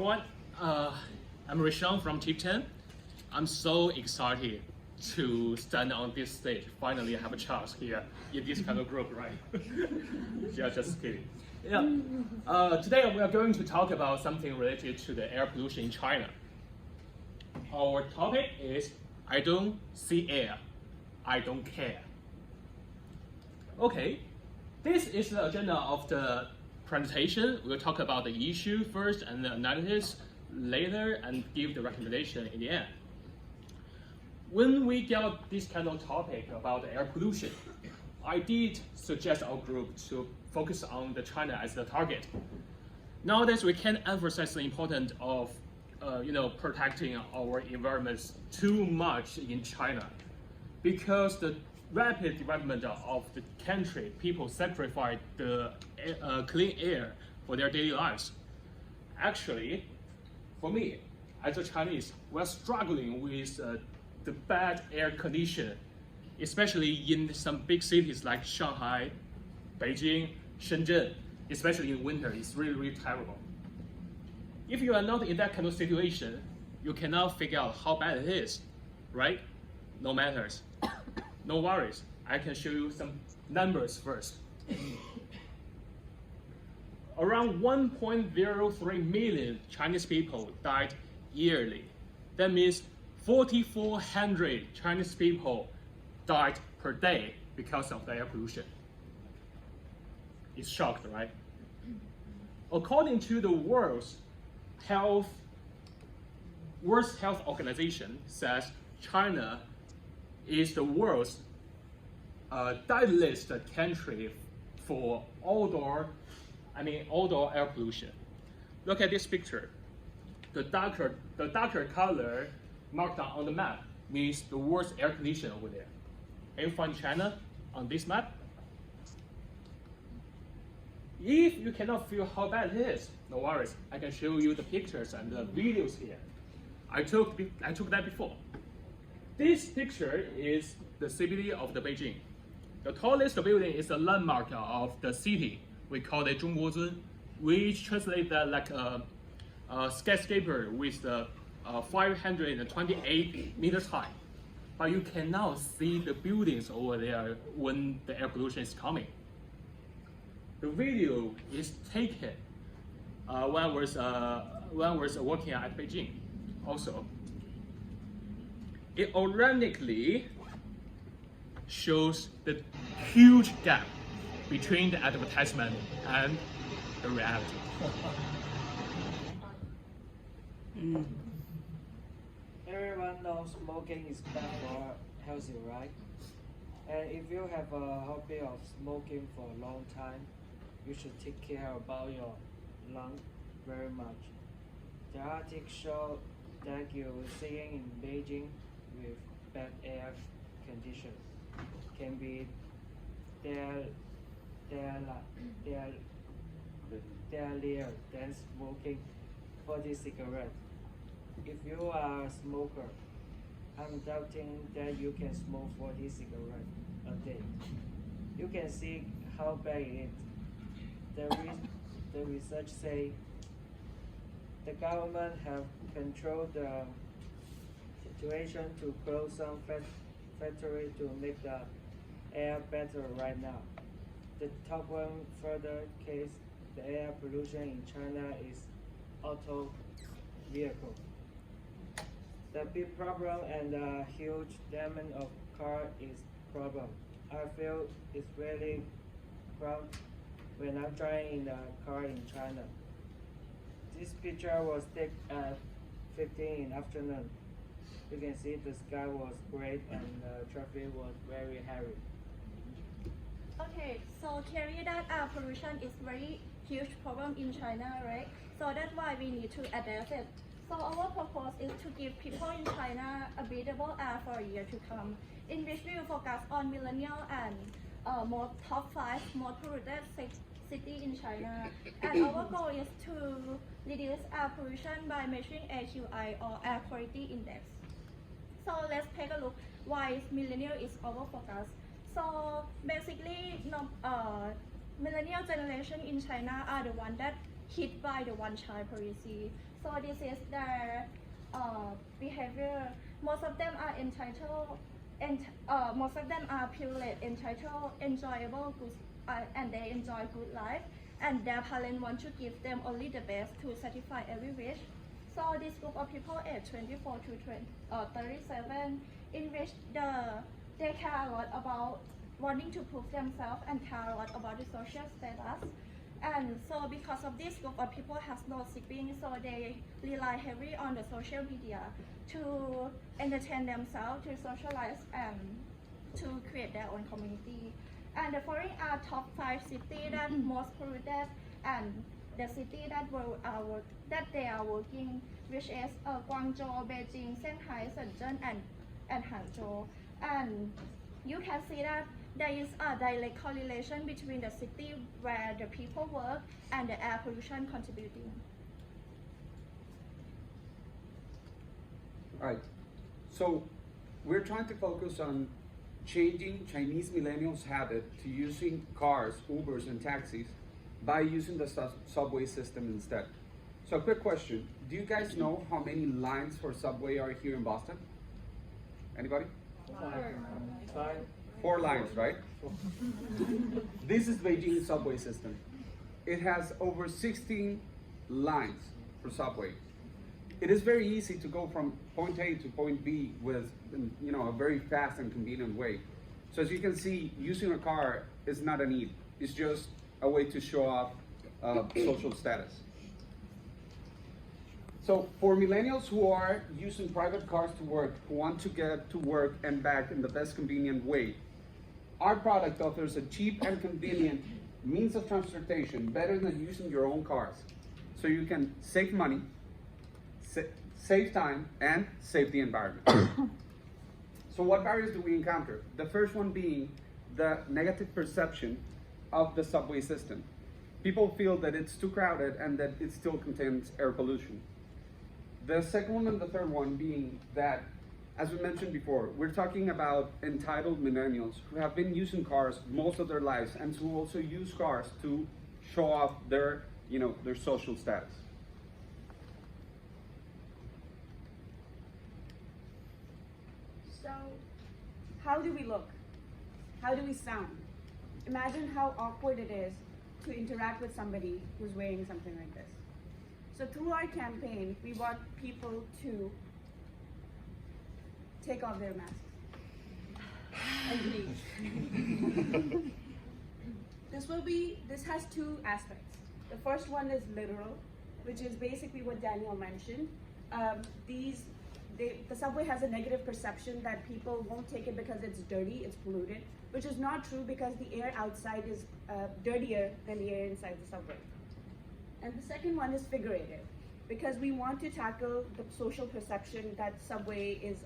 everyone. I'm Rishon from Tip 10. I'm so excited to stand on this stage. Finally, I have a chance here in this kind of group, right? Yeah, just kidding. Yeah. Today we are going to talk about something related to the air pollution in China. Our topic is I don't see air, I don't care. Okay, this is the agenda of the presentation. We'll talk about the issue first and the analysis later and give the recommendation in the end. When we get this kind of topic about air pollution, I did suggest our group to focus on the China as the target. Nowadays, we can emphasize the importance of protecting our environments too much in China, because the rapid development of the country, people sacrifice the clean air for their daily lives. Actually, for me, as a Chinese, we're struggling with the bad air condition, especially in some big cities like Shanghai, Beijing, Shenzhen, especially in winter. It's really, really terrible. If you are not in that kind of situation, you cannot figure out how bad it is, right? No matters. No worries. I can show you some numbers first. Around 1.03 million Chinese people died yearly. That means 4,400 Chinese people died per day because of the air pollution. It's shocked, right? According to the World Health Organization says China is the world's deadliest country for outdoor air pollution. Look at this picture. The darker color marked on the map means the worst air condition over there. Can you find China on this map? If you cannot feel how bad it is, no worries. I can show you the pictures and the videos here. I took that before. This picture is the CBD of the Beijing. The tallest building is the landmark of the city. We call it Zhongguozun, which translates that like a skyscraper with 528 meters high. But you cannot see the buildings over there when the air pollution is coming. The video is taken when I was working at Beijing. Also, it ironically shows the huge gap between the advertisement and the reality. Everyone knows smoking is bad for healthy, right? And if you have a hobby of smoking for a long time, you should take care about your lungs very much. The article shows that you sitting in Beijing with bad air conditions can be deadlier than smoking 40 cigarettes. If you are a smoker, I'm doubting that you can smoke 40 cigarettes a day. You can see how bad it is. The research say the government have controlled the situation to close some factories to make the air better right now. The top one further case, the air pollution in China is auto vehicle. The big problem and the huge demand of car is problem. I feel it's really proud when I'm driving in the car in China. This picture was taken at 15 in the afternoon. You can see the sky was great and the traffic was very heavy. Okay, so clearly that air pollution is very huge problem in China, right? So that's why we need to address it. So our purpose is to give people in China a breathable air for a year to come, in which we will focus on millennial and more top 5 most polluted city in China. And our goal is to reduce air pollution by measuring AQI or air quality index. So let's take a look why millennial is our focus. So basically, millennial generation in China are the one that hit by the one-child policy. So this is their behavior. Most of them are entitled, and most of them are privileged, entitled, enjoyable, good, and they enjoy good life. And their parents want to give them only the best to satisfy every wish. So this group of people aged 24 to 37, in which they care a lot about wanting to prove themselves and care a lot about the social status. And so because of this group of people has no siblings, so they rely heavily on the social media to entertain themselves, to socialize, and to create their own community. And the following are top 5 cities that most polluted, and the city that they are working, which is Guangzhou, Beijing, Shanghai, Shenzhen, and Hangzhou. And you can see that there is a direct correlation between the city where the people work and the air pollution contributing. All right, so we're trying to focus on changing Chinese millennials' habit to using cars, Ubers, and taxis by using the subway system instead. So quick question, do you guys know how many lines for subway are here in Boston? Anybody? 5. 4 lines, right? This is Beijing's subway system. It has over 16 lines for subway. It is very easy to go from point A to point B with a very fast and convenient way. So as you can see, using a car is not a need. It's just a way to show off social status. So for millennials who are using private cars to work, who want to get to work and back in the best convenient way, our product offers a cheap and convenient means of transportation better than using your own cars. So you can save money, save time, and save the environment. So what barriers do we encounter? The first one being the negative perception of the subway system. People feel that it's too crowded and that it still contains air pollution. The second one and the third one being that, as we mentioned before, we're talking about entitled millennials who have been using cars most of their lives and who also use cars to show off their social status. So, how do we look? How do we sound? Imagine how awkward it is to interact with somebody who's wearing something like this. So through our campaign, we want people to take off their masks and leave. This has 2 aspects. The first one is literal, which is basically what Daniel mentioned. The subway has a negative perception that people won't take it because it's dirty, it's polluted, which is not true because the air outside is dirtier than the air inside the subway. And the second one is figurative, because we want to tackle the social perception that subway is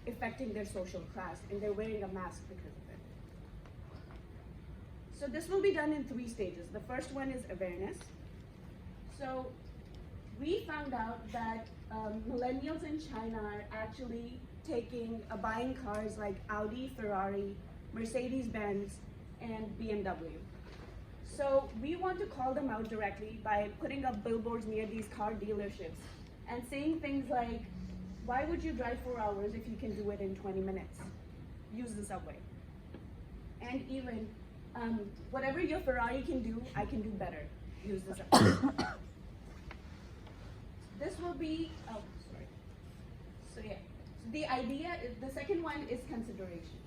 affecting their social class and they're wearing a mask because of it. So this will be done in 3 stages. The first one is awareness. So we found out that millennials in China are actually buying cars like Audi, Ferrari, Mercedes-Benz, and BMW. So we want to call them out directly by putting up billboards near these car dealerships and saying things like, why would you drive 4 hours if you can do it in 20 minutes? Use the subway. And even, whatever your Ferrari can do, I can do better. Use the subway. This will be, So yeah, so the idea is, the second one is consideration.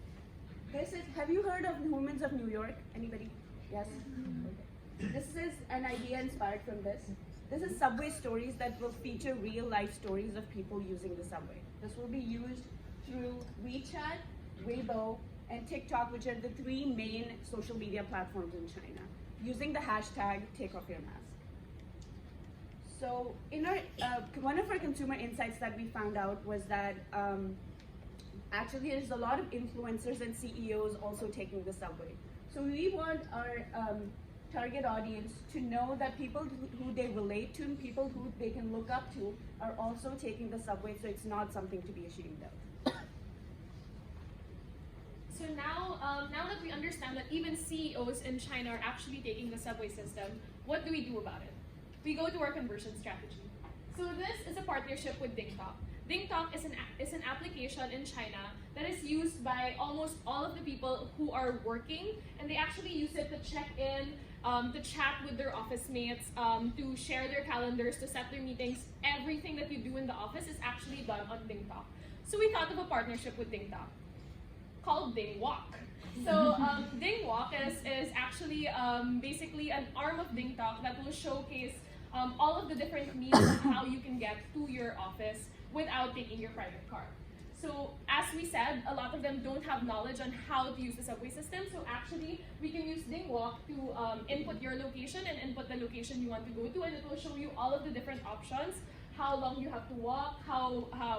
Have you heard of Humans of New York? Anybody? Yes? Okay. This is an idea inspired from this. This is subway stories that will feature real life stories of people using the subway. This will be used through WeChat, Weibo, and TikTok, which are the 3 main social media platforms in China, using the hashtag #TakeOffYourMask. So in our, one of our consumer insights that we found out was that actually there's a lot of influencers and CEOs also taking the subway. So we want our target audience to know that people who they relate to and people who they can look up to are also taking the subway, so it's not something to be ashamed of. So now that we understand that even CEOs in China are actually taking the subway system, what do we do about it? We go to our conversion strategy. So this is a partnership with DingTalk. DingTalk is an application in China that is used by almost all of the people who are working, and they actually use it to check in, to chat with their office mates, to share their calendars, to set their meetings. Everything that you do in the office is actually done on DingTalk. So we thought of a partnership with DingTalk called DingWalk. So DingWalk is actually basically an arm of DingTalk that will showcase all of the different means of how you can get to your office without taking your private car. So as we said, a lot of them don't have knowledge on how to use the subway system. So actually, we can use DingWalk to input your location and input the location you want to go to, and it will show you all of the different options, how long you have to walk,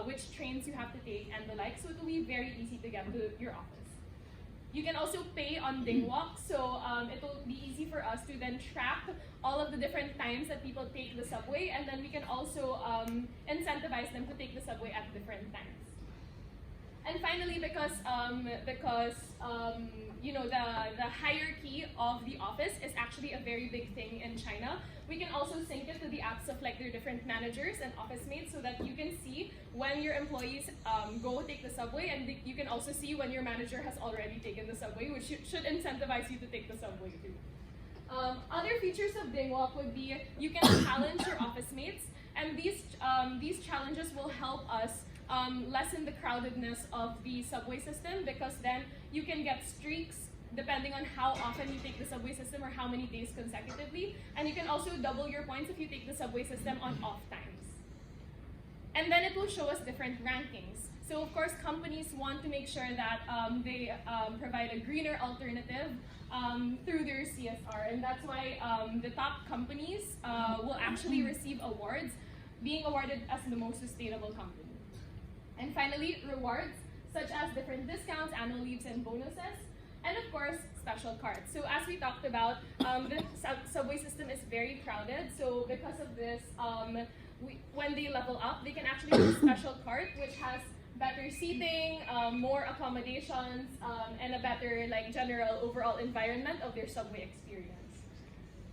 which trains you have to take, and the like. So it will be very easy to get to your office. You can also pay on DingWalk, so it will be easy for us to then track all of the different times that people take the subway, and then we can also incentivize them to take the subway at different times. And finally, because you know, the hierarchy of the office is actually a very big thing in China, we can also sync it to the apps of like their different managers and office mates, so that you can see when your employees go take the subway, and you can also see when your manager has already taken the subway, which should incentivize you to take the subway too. Other features of DingWalk would be you can challenge your office mates, and these challenges will help us lessen the crowdedness of the subway system, because then you can get streaks depending on how often you take the subway system or how many days consecutively, and you can also double your points if you take the subway system on off times. And then it will show us different rankings. So of course, companies want to make sure that they provide a greener alternative through their CSR, and that's why the top companies will actually receive awards, being awarded as the most sustainable company. And finally, rewards, such as different discounts, annual leaves, and bonuses, and of course, special cards. So as we talked about, the subway system is very crowded, so because of this, when they level up, they can actually have a special cart which has better seating, more accommodations, and a better like general overall environment of their subway experience.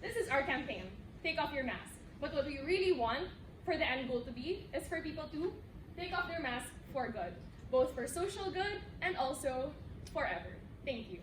This is our campaign, Take Off Your Mask. But what we really want for the end goal to be is for people to take off their mask for good, both for social good and also forever. Thank you.